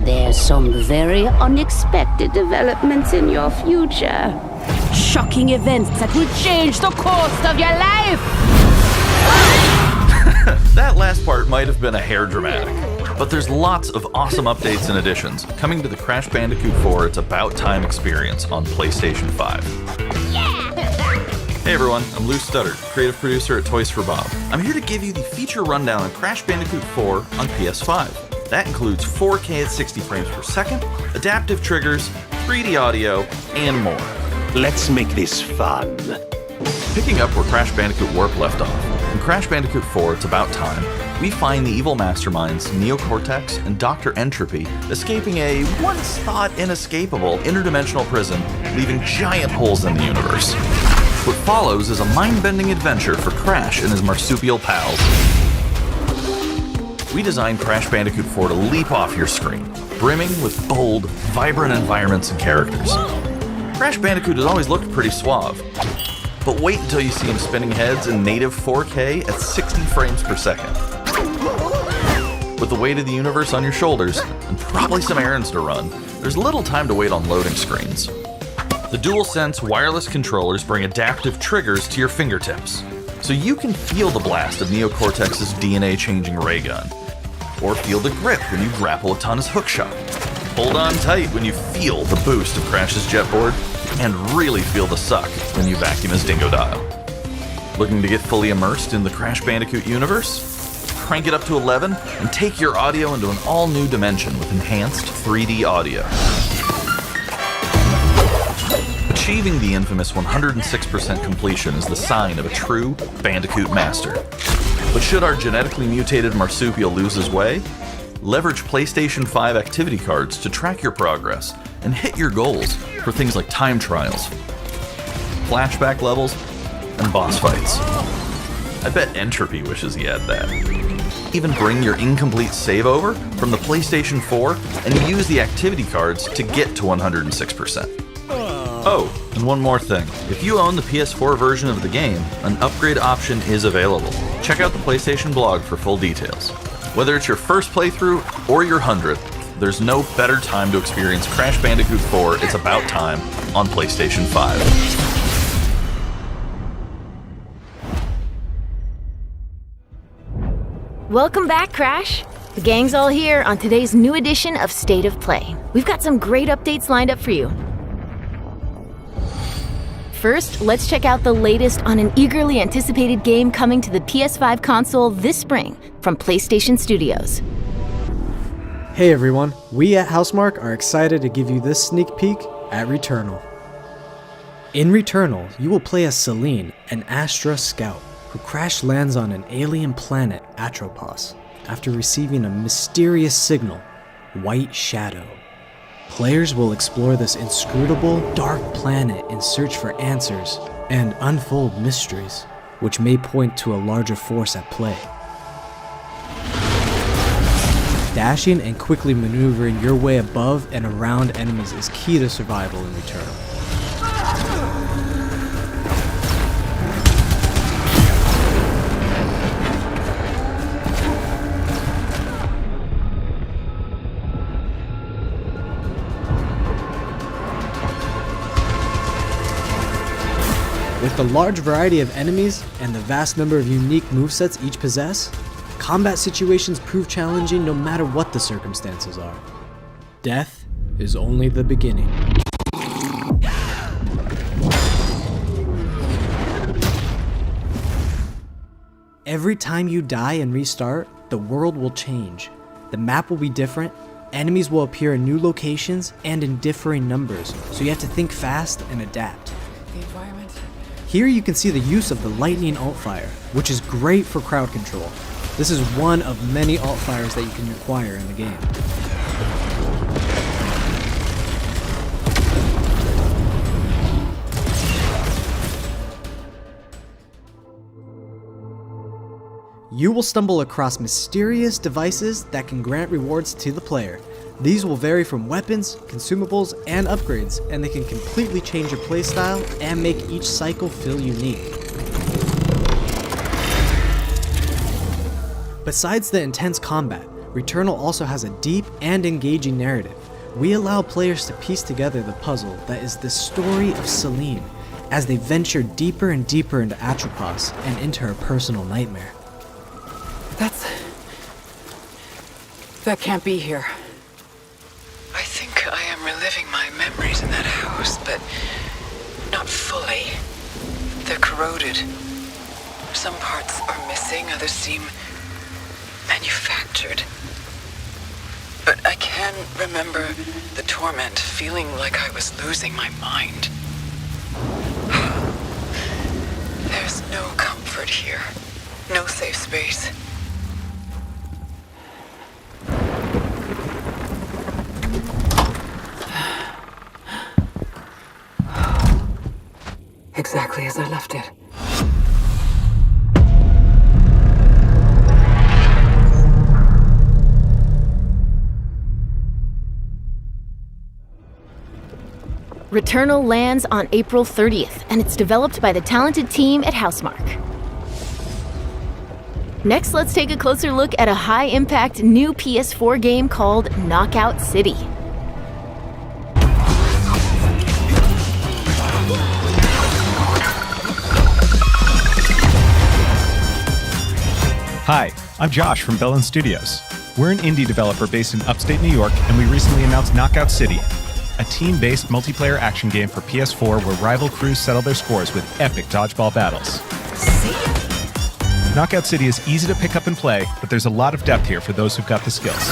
There's some very unexpected developments in your future. Shocking events that will change the course of your life! That last part might have been a hair dramatic, but there's lots of awesome updates and additions coming to the Crash Bandicoot 4 It's About Time experience on PlayStation 5. Hey everyone, I'm Lou Studdard, creative producer at Toys for Bob. I'm here to give you the feature rundown on Crash Bandicoot 4 on PS5. That includes 4K at 60 frames per second, adaptive triggers, 3D audio, and more. Let's make this fun. Picking up where Crash Bandicoot Warp left off, in Crash Bandicoot 4 It's About Time, we find the evil masterminds Neocortex and Dr. Entropy escaping a once-thought inescapable interdimensional prison, leaving giant holes in the universe. What follows is a mind-bending adventure for Crash and his marsupial pals. We designed Crash Bandicoot 4 to leap off your screen, brimming with bold, vibrant environments and characters. Crash Bandicoot has always looked pretty suave, but wait until you see him spinning heads in native 4K at 60 frames per second. With the weight of the universe on your shoulders, and probably some errands to run, there's little time to wait on loading screens. The DualSense wireless controllers bring adaptive triggers to your fingertips, so you can feel the blast of Neocortex's DNA-changing ray gun, or feel the grip when you grapple a Tana's hookshot. Hold on tight when you feel the boost of Crash's jetboard, and really feel the suck when you vacuum his Dingodile. Looking to get fully immersed in the Crash Bandicoot universe? Crank it up to 11 and take your audio into an all-new dimension with enhanced 3D audio. Achieving the infamous 106% completion is the sign of a true Bandicoot master. But should our genetically mutated marsupial lose his way? Leverage PlayStation 5 activity cards to track your progress and hit your goals for things like time trials, flashback levels, and boss fights. I bet Entropy wishes he had that. Even bring your incomplete save over from the PlayStation 4 and use the activity cards to get to 106%. Oh, and one more thing. If you own the PS4 version of the game, an upgrade option is available. Check out the PlayStation blog for full details. Whether it's your first playthrough or your 100th, there's no better time to experience Crash Bandicoot 4 It's About Time on PlayStation 5. Welcome back, Crash. The gang's all here on today's new edition of State of Play. We've got some great updates lined up for you. First, let's check out the latest on an eagerly anticipated game coming to the PS5 console this spring from PlayStation Studios. Hey everyone, we at Housemarque are excited to give you this sneak peek at Returnal. In Returnal, you will play as Celine, an Astra scout, who crash lands on an alien planet, Atropos, after receiving a mysterious signal, White Shadow. Players will explore this inscrutable, dark planet in search for answers and unfold mysteries, which may point to a larger force at play. Dashing and quickly maneuvering your way above and around enemies is key to survival in Returnal. With the large variety of enemies and the vast number of unique movesets each possess, combat situations prove challenging no matter what the circumstances are. Death is only the beginning. Every time you die and restart, the world will change. The map will be different, enemies will appear in new locations and in differing numbers, so you have to think fast and adapt. Here you can see the use of the lightning alt-fire, which is great for crowd control. This is one of many alt-fires that you can acquire in the game. You will stumble across mysterious devices that can grant rewards to the player. These will vary from weapons, consumables, and upgrades, and they can completely change your playstyle and make each cycle feel unique. Besides the intense combat, Returnal also has a deep and engaging narrative. We allow players to piece together the puzzle that is the story of Celine as they venture deeper and deeper into Atropos and into her personal nightmare. That can't be here. I think I am reliving my memories in that house, but not fully. They're corroded. Some parts are missing, others seem manufactured. But I can remember the torment, feeling like I was losing my mind. There's no comfort here. No safe space. Exactly as I left it. Returnal lands on April 30th, and it's developed by the talented team at Housemarque. Next, let's take a closer look at a high-impact new PS4 game called Knockout City. Hi, I'm Josh from Bellin Studios. We're an indie developer based in upstate New York, and we recently announced Knockout City, a team-based multiplayer action game for PS4 where rival crews settle their scores with epic dodgeball battles. Knockout City is easy to pick up and play, but there's a lot of depth here for those who've got the skills.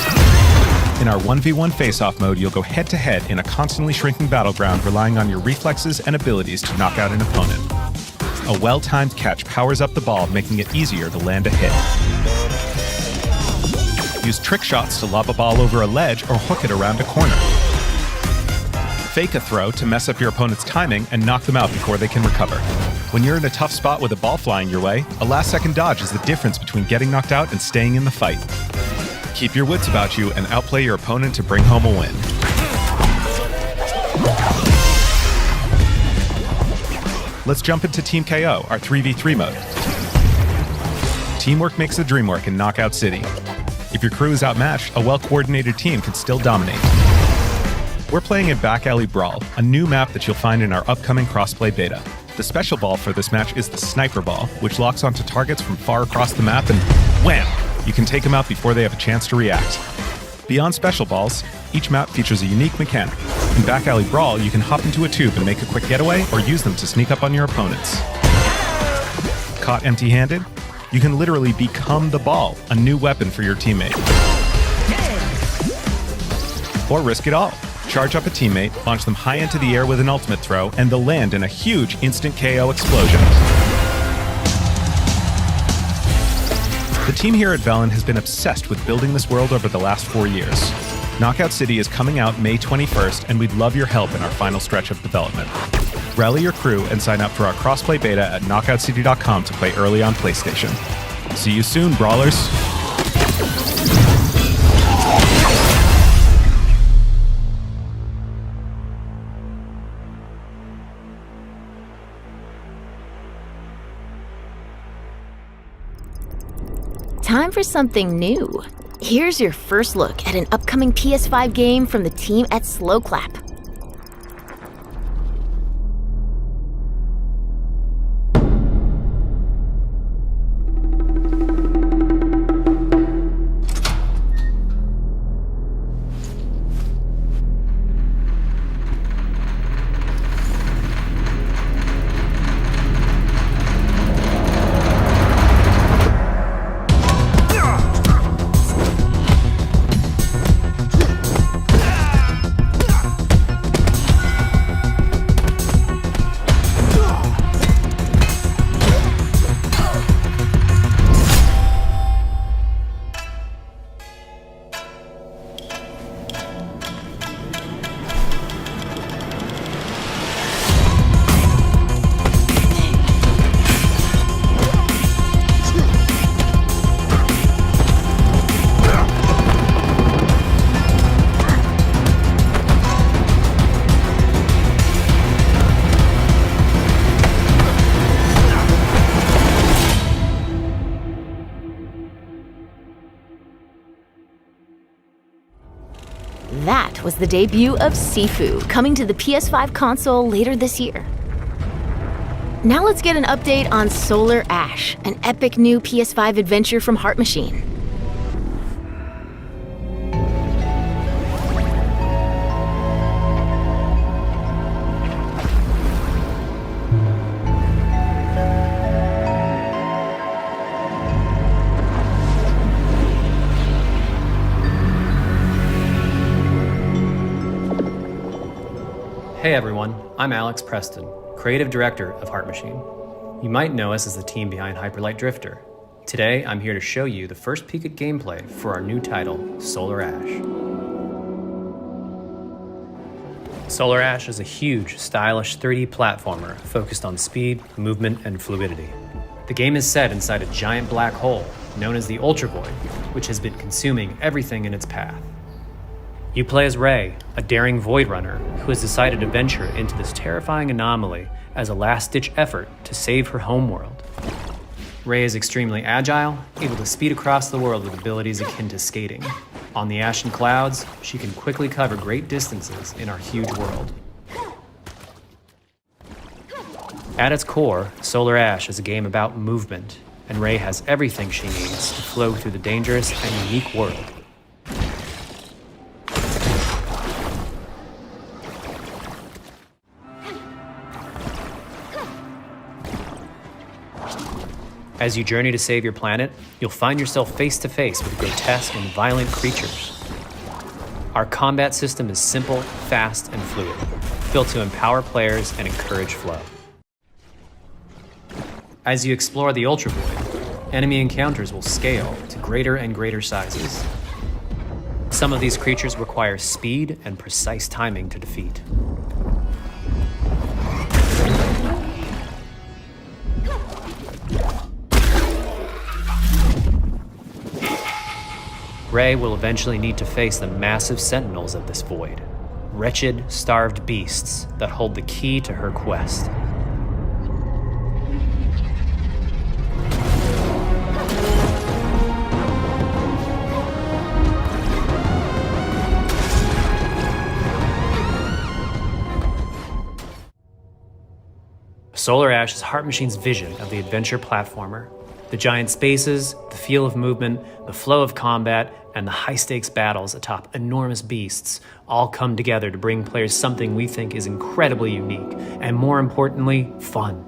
In our 1v1 face-off mode, you'll go head-to-head in a constantly shrinking battleground, relying on your reflexes and abilities to knock out an opponent. A well-timed catch powers up the ball, making it easier to land a hit. Use trick shots to lob a ball over a ledge or hook it around a corner. Fake a throw to mess up your opponent's timing and knock them out before they can recover. When you're in a tough spot with a ball flying your way, a last-second dodge is the difference between getting knocked out and staying in the fight. Keep your wits about you and outplay your opponent to bring home a win. Let's jump into Team KO, our 3v3 mode. Teamwork makes the dream work in Knockout City. If your crew is outmatched, a well-coordinated team can still dominate. We're playing in Back Alley Brawl, a new map that you'll find in our upcoming crossplay beta. The special ball for this match is the Sniper Ball, which locks onto targets from far across the map and wham! You can take them out before they have a chance to react. Beyond special balls, each map features a unique mechanic. In Back Alley Brawl, you can hop into a tube and make a quick getaway or use them to sneak up on your opponents. Caught empty-handed? You can literally become the ball, a new weapon for your teammate. Or risk it all. Charge up a teammate, launch them high into the air with an ultimate throw, and they'll land in a huge instant KO explosion. The team here at Bellin has been obsessed with building this world over the last 4 years. Knockout City is coming out May 21st, and we'd love your help in our final stretch of development. Rally your crew and sign up for our crossplay beta at knockoutcity.com to play early on PlayStation. See you soon, brawlers! Time for something new. Here's your first look at an upcoming PS5 game from the team at Slow Clap. Untitled was the debut of Sifu, coming to the PS5 console later this year. Now let's get an update on Solar Ash, an epic new PS5 adventure from Heart Machine. Hey everyone, I'm Alex Preston, Creative Director of Heart Machine. You might know us as the team behind Hyperlight Drifter. Today, I'm here to show you the first peek at gameplay for our new title, Solar Ash. Solar Ash is a huge, stylish 3D platformer focused on speed, movement, and fluidity. The game is set inside a giant black hole known as the Ultra Void, which has been consuming everything in its path. You play as Ray, a daring Void Runner who has decided to venture into this terrifying anomaly as a last-ditch effort to save her homeworld. Ray is extremely agile, able to speed across the world with abilities akin to skating. On the ashen clouds, she can quickly cover great distances in our huge world. At its core, Solar Ash is a game about movement, and Ray has everything she needs to flow through the dangerous and unique world. As you journey to save your planet, you'll find yourself face to face with grotesque and violent creatures. Our combat system is simple, fast, and fluid, built to empower players and encourage flow. As you explore the Ultra Void, enemy encounters will scale to greater and greater sizes. Some of these creatures require speed and precise timing to defeat. Ray will eventually need to face the massive sentinels of this void, wretched, starved beasts that hold the key to her quest. Solar Ash is Heart Machine's vision of the adventure platformer. The giant spaces, the feel of movement, the flow of combat, and the high-stakes battles atop enormous beasts all come together to bring players something we think is incredibly unique, and more importantly, fun.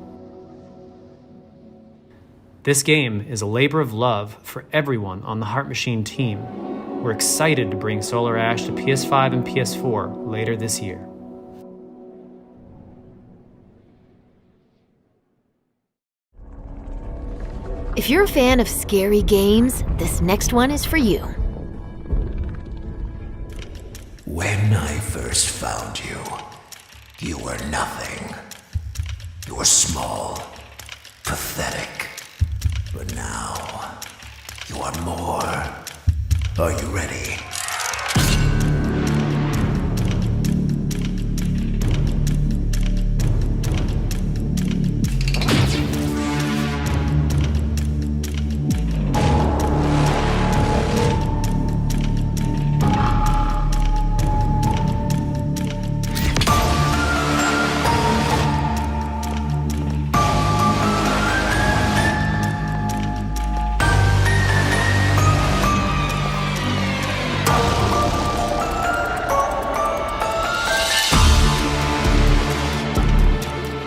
This game is a labor of love for everyone on the Heart Machine team. We're excited to bring Solar Ash to PS5 and PS4 later this year. If you're a fan of scary games, this next one is for you. When I first found you, you were nothing. You were small, pathetic. But now, you are more. Are you ready?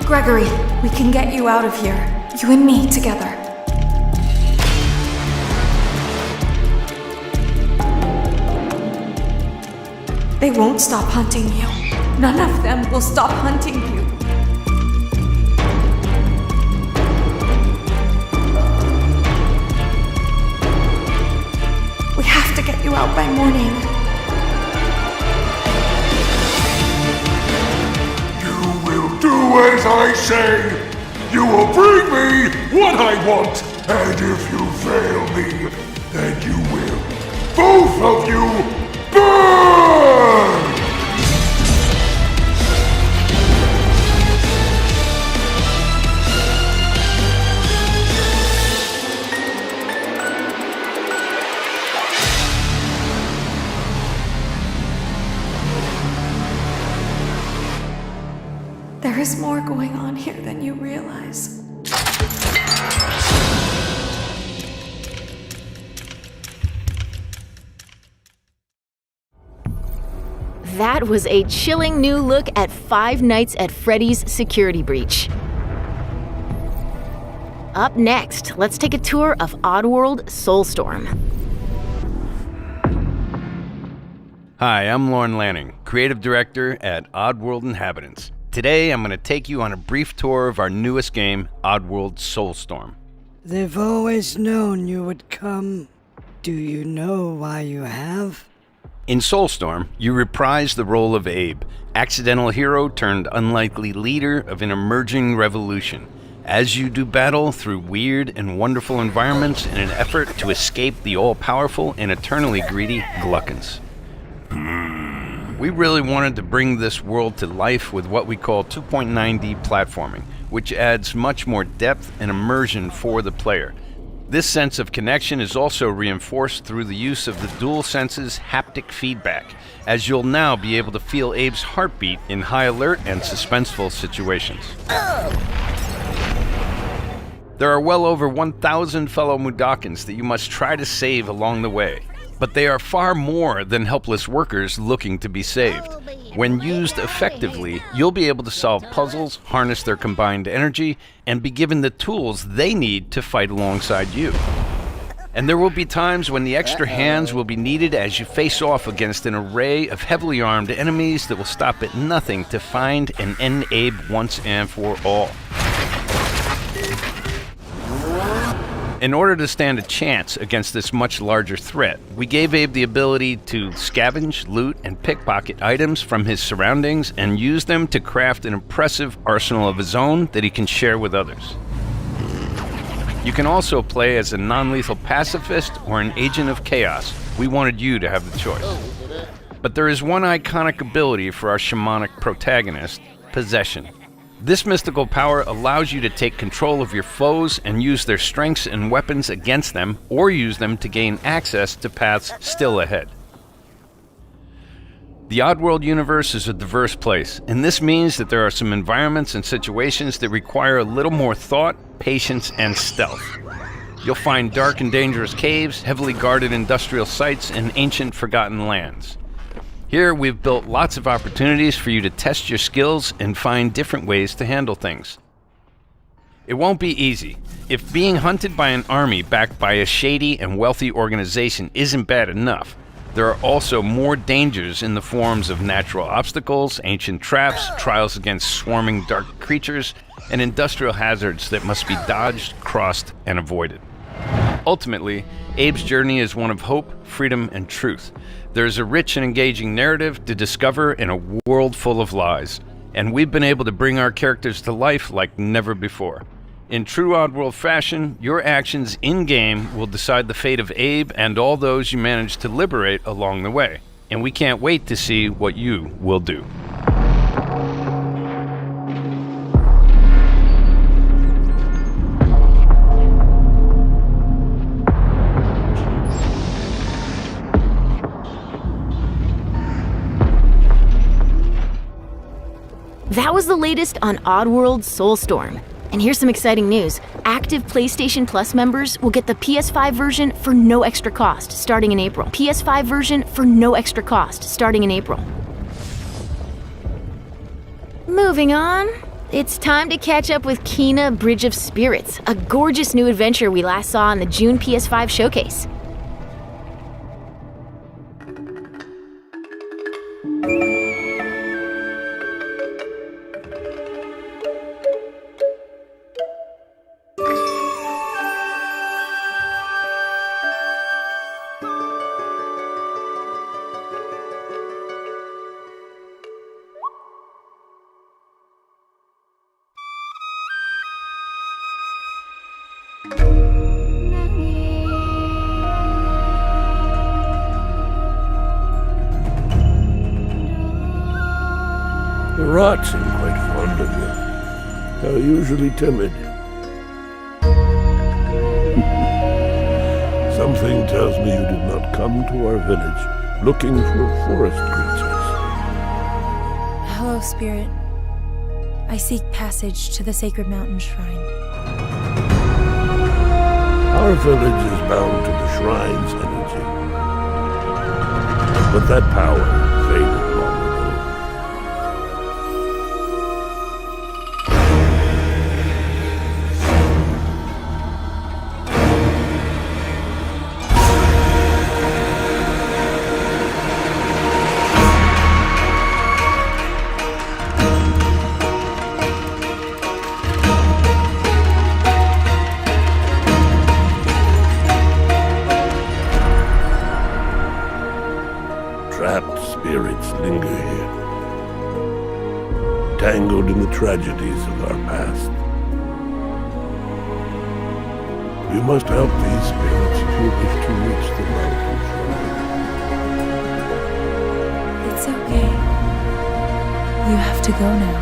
Gregory, we can get you out of here. You and me together. They won't stop hunting you. None of them will stop hunting you. We have to get you out by morning. Do as I say! You will bring me what I want! And if you fail me, then you will, both of you, burn! There is more going on here than you realize. That was a chilling new look at Five Nights at Freddy's security breach. Up next, let's take a tour of Oddworld Soulstorm. Hi, I'm Lauren Lanning, Creative Director at Oddworld Inhabitants. Today, I'm going to take you on a brief tour of our newest game, Oddworld Soulstorm. They've always known you would come. Do you know why you have? In Soulstorm, you reprise the role of Abe, accidental hero turned unlikely leader of an emerging revolution, as you do battle through weird and wonderful environments in an effort to escape the all-powerful and eternally greedy Gluckins. We really wanted to bring this world to life with what we call 2.9D platforming, which adds much more depth and immersion for the player. This sense of connection is also reinforced through the use of the DualSense's haptic feedback, as you'll now be able to feel Abe's heartbeat in high alert and suspenseful situations. There are well over 1,000 fellow Mudokons that you must try to save along the way, but they are far more than helpless workers looking to be saved. When used effectively, you'll be able to solve puzzles, harness their combined energy, and be given the tools they need to fight alongside you. And there will be times when the extra hands will be needed as you face off against an array of heavily armed enemies that will stop at nothing to find and end Abe once and for all. In order to stand a chance against this much larger threat, we gave Abe the ability to scavenge, loot, and pickpocket items from his surroundings and use them to craft an impressive arsenal of his own that he can share with others. You can also play as a non-lethal pacifist or an agent of chaos. We wanted you to have the choice. But there is one iconic ability for our shamanic protagonist, Possession. This mystical power allows you to take control of your foes and use their strengths and weapons against them, or use them to gain access to paths still ahead. The Oddworld universe is a diverse place, and this means that there are some environments and situations that require a little more thought, patience, and stealth. You'll find dark and dangerous caves, heavily guarded industrial sites, and ancient forgotten lands. Here, we've built lots of opportunities for you to test your skills and find different ways to handle things. It won't be easy. If being hunted by an army backed by a shady and wealthy organization isn't bad enough, there are also more dangers in the forms of natural obstacles, ancient traps, trials against swarming dark creatures, and industrial hazards that must be dodged, crossed, and avoided. Ultimately, Abe's journey is one of hope, freedom, and truth. There's a rich and engaging narrative to discover in a world full of lies, and we've been able to bring our characters to life like never before. In true Oddworld fashion, your actions in-game will decide the fate of Abe and all those you manage to liberate along the way, and we can't wait to see what you will do. That was the latest on Oddworld Soulstorm. And here's some exciting news. Active PlayStation Plus members will get the PS5 version for no extra cost starting in April. PS5 version for no extra cost starting in April. Moving on, it's time to catch up with Kena Bridge of Spirits, a gorgeous new adventure we last saw in the June PS5 showcase. The rats seem quite fond of you. They're usually timid. Something tells me you did not come to our village looking for forest creatures. Hello, Spirit. I seek passage to the sacred mountain shrine. Our village is bound to the shrine's energy. But that power faded long ago. Trapped spirits linger here, tangled in the tragedies of our past. You must help these spirits if you wish to reach the mountain shrine. It's okay. You have to go now.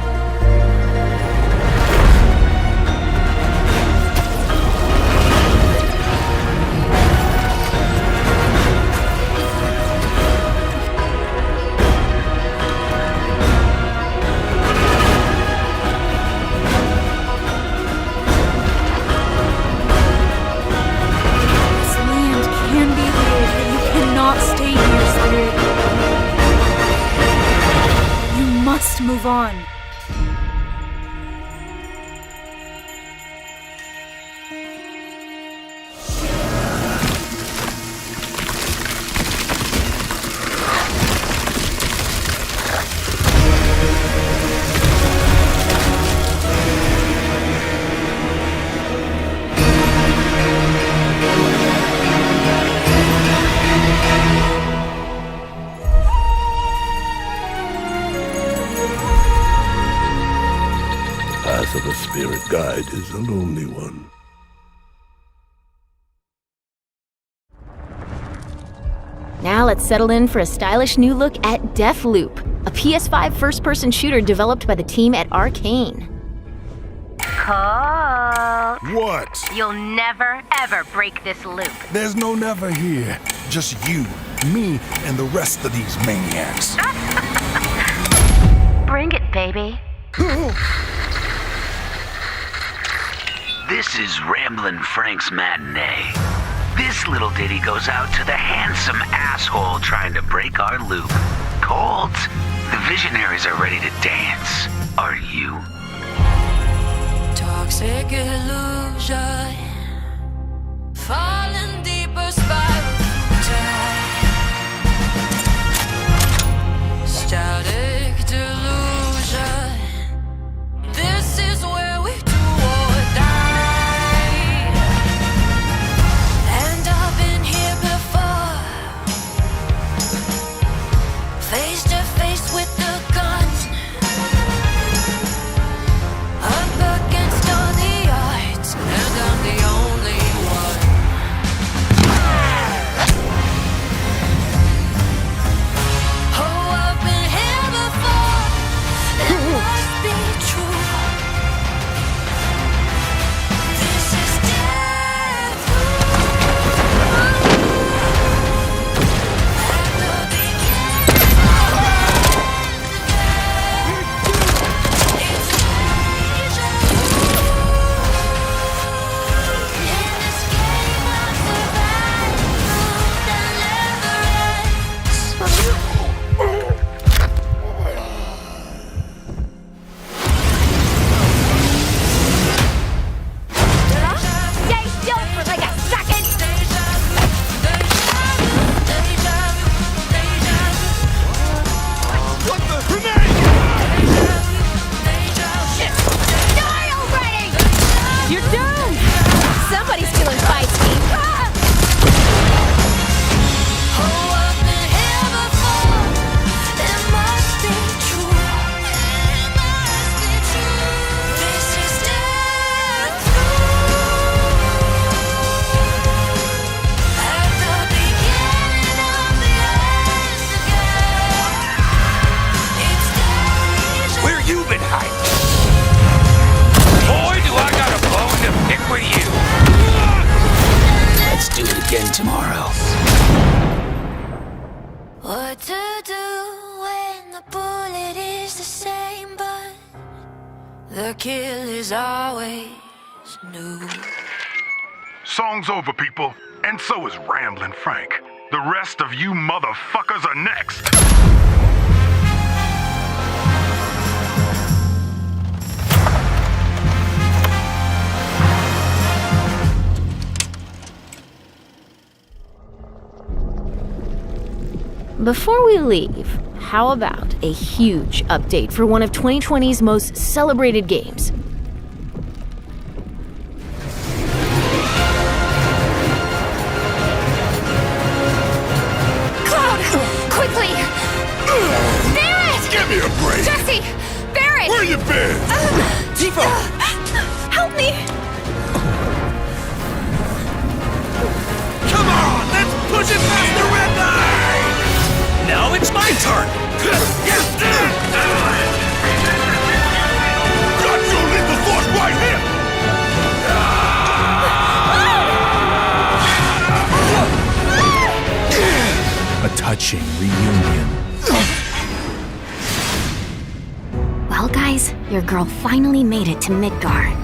Move on. The path of a spirit guide is a lonely one. Now let's settle in for a stylish new look at Deathloop, a PS5 first-person shooter developed by the team at Arcane. Colt. What? You'll never, ever break this loop. There's no never here. Just you, me, and the rest of these maniacs. Bring it, baby. This is Ramblin' Frank's Matinee. This little ditty goes out to the handsome asshole trying to break our loop. Colt, the visionaries are ready to dance. Are you? Toxic illusion, falling deeper spiral time. Static delusion. This is where we do or die. And I've been here before, face to face with the gun. Up against all the odds, and I'm the only one. The kill is always new. Song's over, people. And so is Ramblin' Frank. The rest of you motherfuckers are next. Before we leave, how about a huge update for one of 2020's most celebrated games? Cloud! Quickly! Barrett! Give me a break! Jesse! Barrett! Where you been? Tifa! Help me! Come on, let's push it past the red line! Now it's my turn! Got your lethal force right here! A touching reunion. Well, guys, your girl finally made it to Midgar.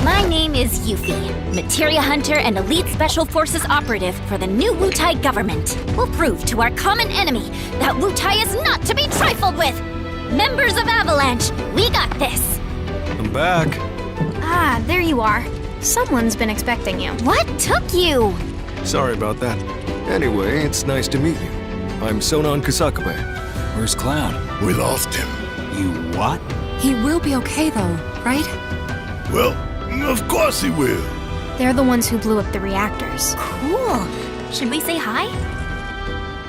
My name is Yuffie, Materia Hunter and Elite Special Forces Operative for the new Wutai government. We'll prove to our common enemy that Wutai is not to be trifled with. Members of Avalanche, we got this. I'm back. Ah, there you are. Someone's been expecting you. What took you? Sorry about that. Anyway, it's nice to meet you. I'm Sonon Kusakabe. Where's Cloud? We lost him. You what? He will be okay though, right? Well, of course he will. They're the ones who blew up the reactors. Cool. Should we say hi?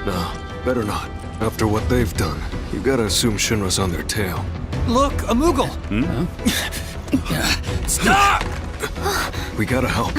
No, better not. After what they've done, you gotta assume Shinra's on their tail. Look, a Moogle! Stop! We gotta help.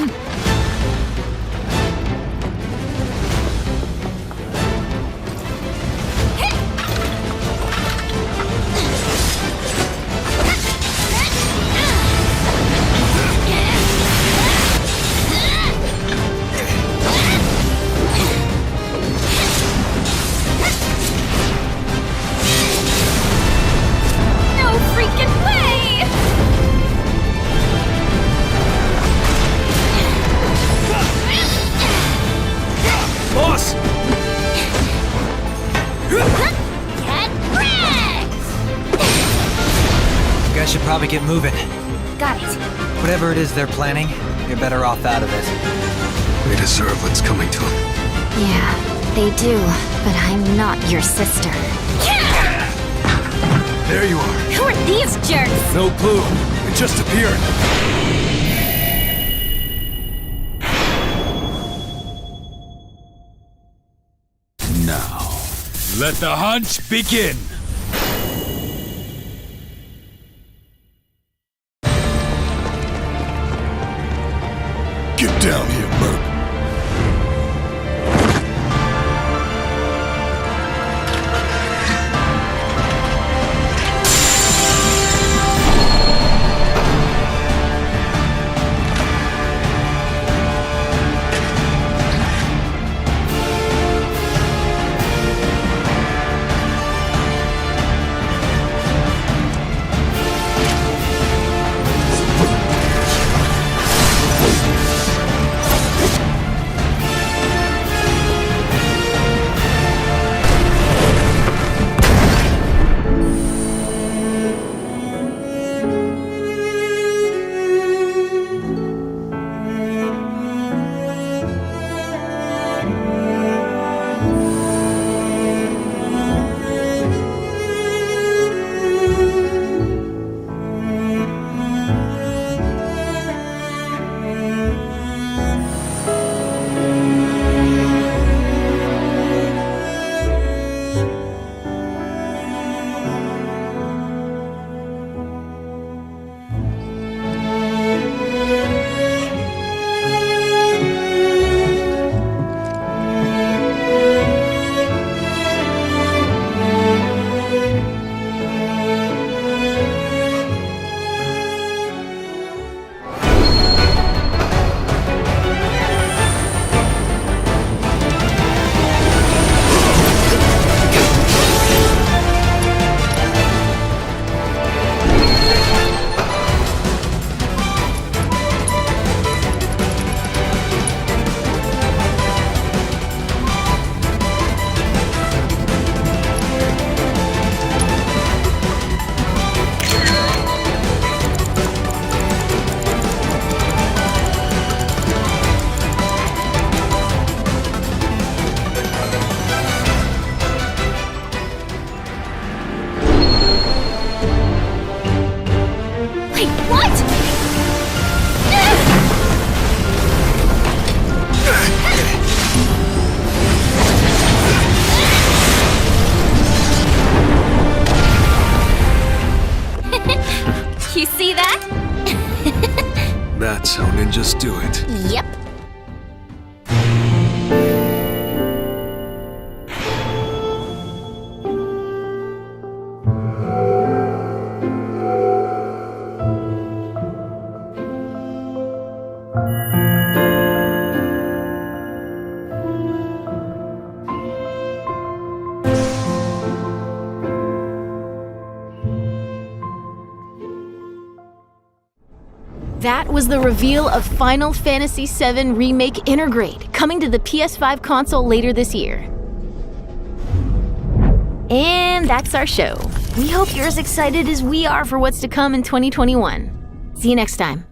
Should probably get moving. Got it. Whatever it is they're planning, you're better off out of it. They deserve what's coming to them. Yeah, they do, but I'm not your sister. There you are. Who are these jerks? No clue. It just appeared. Now, let the hunt begin. Get down here, Merc. how ninjas do it. Yep. That was the reveal of Final Fantasy VII Remake Intergrade, coming to the PS5 console later this year. And that's our show. We hope you're as excited as we are for what's to come in 2021. See you next time.